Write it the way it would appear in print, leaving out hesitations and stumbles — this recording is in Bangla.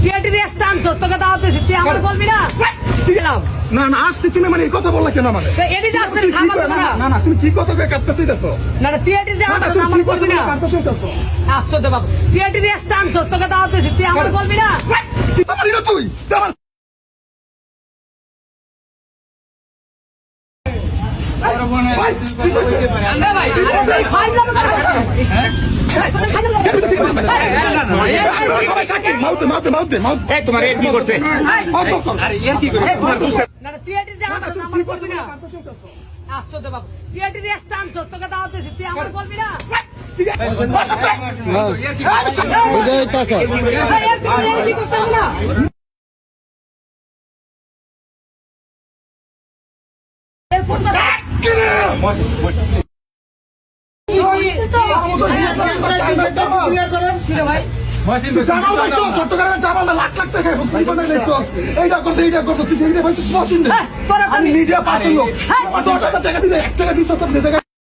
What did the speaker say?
থিয়েটারে স্টান তোকে দাওয়াত দিয়েছি তুই আমার বলবি না দিলাম না না আসতে তুমি মানে এই কথা বললা কেন মানে তো এদিকে আসবেন খাবার দেবো না না না তুমি কি কথা কয়ে কাটতে চাইতেছো না না থিয়েটারে আমার বলবি না আসছো তো বাবু থিয়েটারে স্টান তোকে দাওয়াত দিয়েছি তুই আমার বলবি না পারি না তুই আমার তোমার কি করছে না না থিয়েটারে আমার বলবি না আসছো তো বাবু থিয়েটারে স্টান তোকে দাওয়াত দিয়েছি তুই আমার বলবি না কি করতেছ না চট্টগ্রামের জামাল লাখ লাখ টাকা এইটা করছে এইটা করছে তুই মিডিয়া পার্সন লোক 10,000 টাকা দিতে 1 টাকা দিতে